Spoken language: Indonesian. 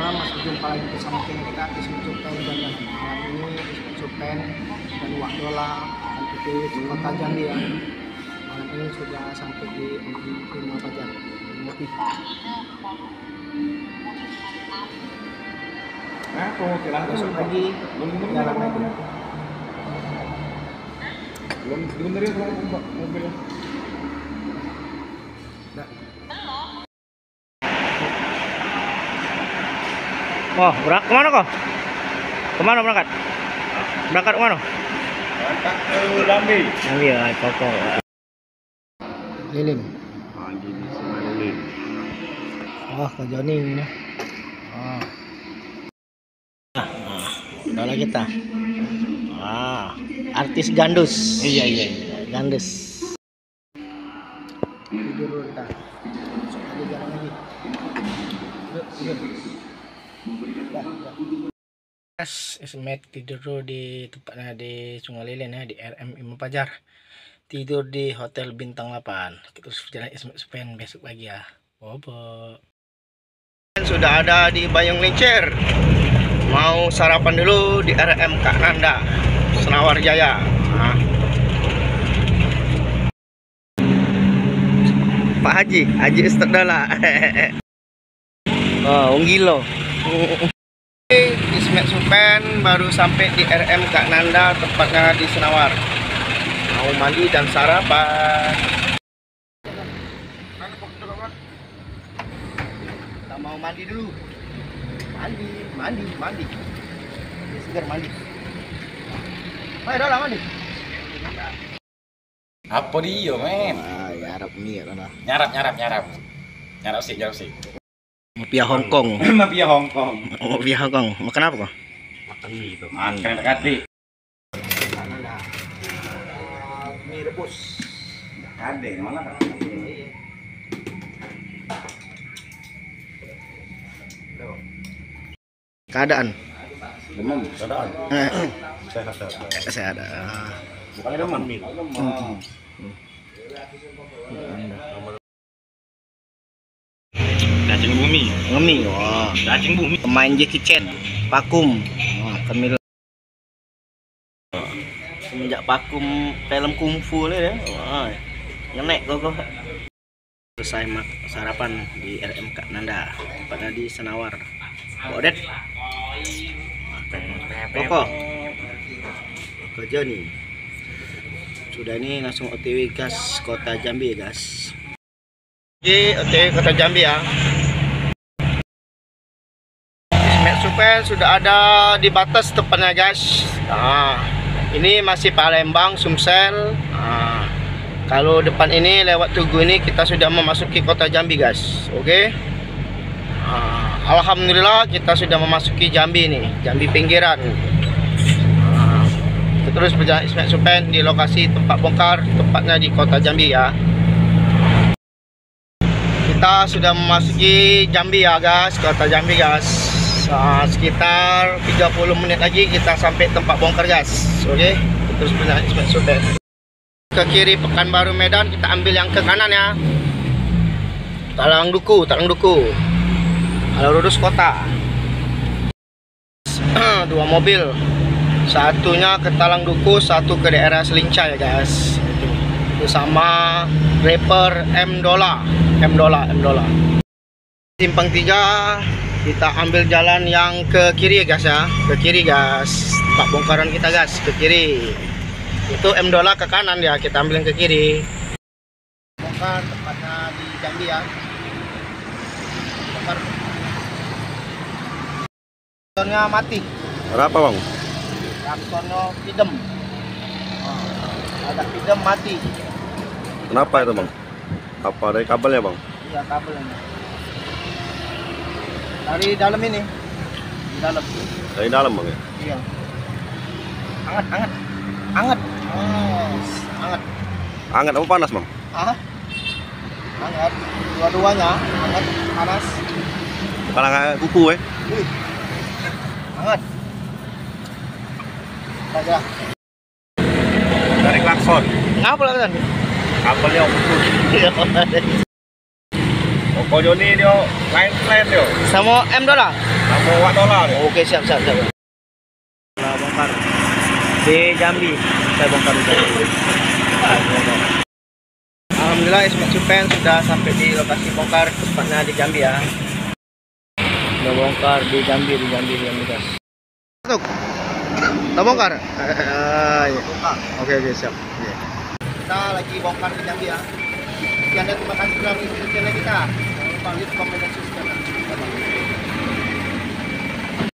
malam, masih jumpa lagi bersama kita di Supen dan malam ini di Supen dan Wak Dola akan pergi ke kota Jambi ya. Malam ini sudah sampai di Rumah Pajar ngopi. Nah, besok pagi jalan lagi. Belum dibenerin mobilnya. Oh, kemana kok? Kemana berangkat? Berangkat kemana? Berangkat ke Jambi. Jambi ya, Koko. Lilin. Pagi di Sungai Lilin. Oh, ke Joni ini. Oh. Dola kita. Artis gandus. Iya. Gandus. Tidur dulu kita. Besok pagi jalan lagi. Yuk. Ismet tidur dulu di tempatnya di Sungai Lilin ya, di RM Imam Pajar. Tidur di Hotel Bintang 8. Terus jalan Ismet Supen besok pagi ya. Bobo. Sudah ada di Bayung Lincir. Mau sarapan dulu di RM Kak Nanda, Senawar Jaya. Pak Haji Ustadz Dala. Oh, Unggilo. Ismet Supen baru sampai di RM Kak Nanda, tempatnya di Senawar. Mau mandi dan sarapan. Kita mau mandi dulu. Mandi. Segar mandi. Ayo dah mandi. Apa dia, men? Ya Arab ini ya kan. Nyarap sih. Mafia Hongkong. Mafia Hongkong. Mafia Hongkong. Makan apa kok? Makan mie itu. Makan kali. Mie rebus. Ada malah kan. Keadaan. Demam, keadaan. Saya ada. Bukannya demam mie. Cacing bumi. Ngemi. Wah. Cacing bumi. Pemain Jackie Chan. Pakum. Wah, Kamil. Semenjak Pakum film kungfu nih ya. Wah. Ngenek kok. Selesai sarapan di RM Kak Nanda, tempatnya di Senawar. Bodet. Koko. Kerja nih. Sudah ini langsung OTW gas kota Jambi guys. Di OTW kota Jambi ya. Ismet Supen sudah ada di batas tepatnya guys. Ini masih Palembang, Sumsel. Kalau depan ini lewat Tugu ini kita sudah memasuki kota Jambi guys. Oke. Alhamdulillah kita sudah memasuki Jambi nih, Jambi pinggiran. Kita terus berjalan Ismet Supen di lokasi tempat bongkar, tempatnya di kota Jambi ya. Kita sudah memasuki Jambi ya guys, kota Jambi guys. Sekitar 30 menit lagi kita sampai tempat bongkar guys. Oke, terus berjalan Ismet Supen. Ke kiri Pekanbaru Medan, kita ambil yang ke kanan ya. Talang Duku. Kalau lurus kota. Dua mobil. Satunya ke Talang Duku, satu ke daerah Selinca ya guys. Itu sama rapper M Dola. Simpang 3 kita ambil jalan yang ke kiri ya guys ya. Ke kiri guys. Tempat bongkaran kita guys, ke kiri. Itu M Dola ke kanan ya, kita ambil yang ke kiri. Bongkar tempatnya di Jambi ya. Bongkar. Traktornya mati. Berapa, Bang? Traktornya pidem. Ada pidem mati. Kenapa itu, Bang? Apa dari kabelnya, Bang? Iya, kabelnya. Dari dalam ini. Di dalam. Dari dalam, Bang ya? Iya. Anget. Anget. Hangat apa panas, Bang? Hangat. Dua-duanya hangat, panas. Bukan hangat kuku, Hangat. Saja. Dari klakson. Ngapa lah kan? Kabelnya putus. Pokoknya ini dia lain dia. Sama M Dola. Kamu wak dolar ya? Oke, siap. Nah, bongkar di Jambi. Saya bongkar di Jambi. Alhamdulillah Ismet Supen sudah sampai di lokasi bongkar, tepatnya di Jambi ya. Sudah bongkar di Jambi guys. Masuk. Kita bongkar. Iya. Oke, siap. Oke. Kita lagi bongkar di Jambi ya. Sekian dan terima kasih telah mengikuti channel kita. Jangan lupa like, komen, dan subscribe.